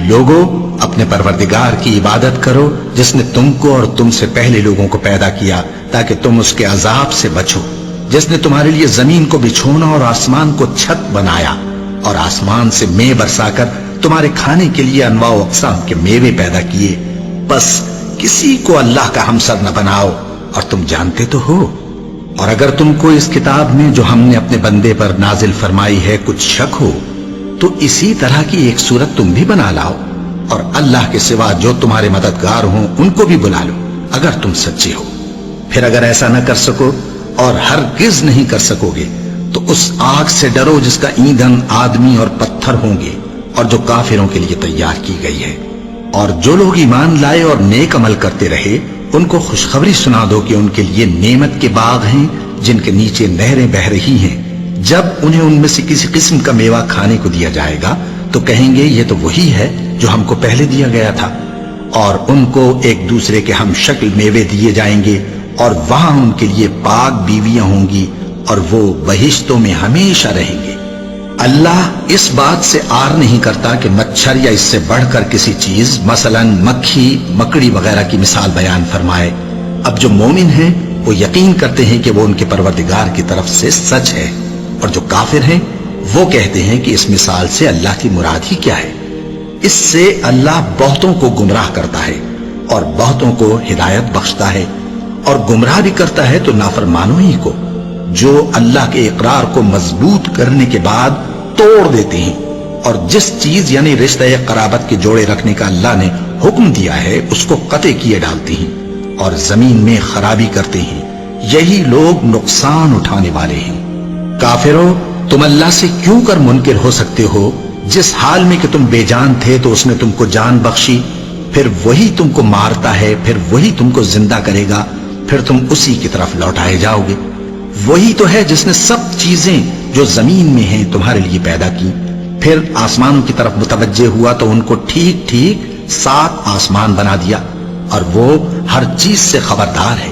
لوگوں اپنے پروردگار کی عبادت کرو جس نے تم کو اور تم سے پہلے لوگوں کو پیدا کیا تاکہ تم اس کے عذاب سے بچو، جس نے تمہارے لیے زمین کو بچھونا اور آسمان کو چھت بنایا اور آسمان سے مے برسا کر تمہارے کھانے کے لیے انواع و اقسام کے میوے پیدا کیے، بس کسی کو اللہ کا ہمسر نہ بناؤ اور تم جانتے تو ہو۔ اور اگر تم کو اس کتاب میں جو ہم نے اپنے بندے پر نازل فرمائی ہے کچھ شک ہو تو اسی طرح کی ایک صورت تم بھی بنا لاؤ اور اللہ کے سوا جو تمہارے مددگار ہوں ان کو بھی بلا لو اگر تم سچے ہو۔ پھر اگر ایسا نہ کر سکو اور ہرگز نہیں کر سکو گے تو اس آگ سے ڈرو جس کا ایندھن آدمی اور پتھر ہوں گے اور جو کافروں کے لیے تیار کی گئی ہے۔ اور جو لوگ ایمان لائے اور نیک عمل کرتے رہے ان کو خوشخبری سنا دو کہ ان کے لیے نعمت کے باغ ہیں جن کے نیچے نہریں بہہ رہی ہیں، جب انہیں ان میں سے کسی قسم کا میوہ کھانے کو دیا جائے گا تو کہیں گے یہ تو وہی ہے جو ہم کو پہلے دیا گیا تھا، اور ان کو ایک دوسرے کے ہم شکل میوے دیے جائیں گے اور وہاں ان کے لیے پاک بیویاں ہوں گی اور وہ بہشتوں میں ہمیشہ رہیں گے۔ اللہ اس بات سے آر نہیں کرتا کہ مچھر یا اس سے بڑھ کر کسی چیز مثلا مکھی مکڑی وغیرہ کی مثال بیان فرمائے۔ اب جو مومن ہیں وہ یقین کرتے ہیں کہ وہ ان کے پروردگار کی طرف سے سچ ہے، اور جو کافر ہیں وہ کہتے ہیں کہ اس مثال سے اللہ کی مراد ہی کیا ہے۔ اس سے اللہ بہتوں کو گمراہ کرتا ہے اور بہتوں کو ہدایت بخشتا ہے، اور گمراہ بھی کرتا ہے تو نافرمانوں ہی کو، جو اللہ کے اقرار کو مضبوط کرنے کے بعد توڑ دیتے ہیں، اور جس چیز یعنی رشتہ قرابت کے جوڑے رکھنے کا اللہ نے حکم دیا ہے اس کو قطع کیے ڈالتے ہیں اور زمین میں خرابی کرتے ہیں، یہی لوگ نقصان اٹھانے والے ہیں۔ کافروں، تم اللہ سے کیوں کر منکر ہو سکتے ہو؟ جس حال میں کہ تم بے جان تھے تو اس نے تم کو جان بخشی، پھر وہی تم کو مارتا ہے، پھر وہی تم کو زندہ کرے گا، پھر تم اسی کی طرف لوٹائے جاؤ گے۔ وہی تو ہے جس نے سب چیزیں جو زمین میں ہیں تمہارے لیے پیدا کی، پھر آسمانوں کی طرف متوجہ ہوا تو ان کو ٹھیک ٹھیک 7 آسمان بنا دیا، اور وہ ہر چیز سے خبردار ہے۔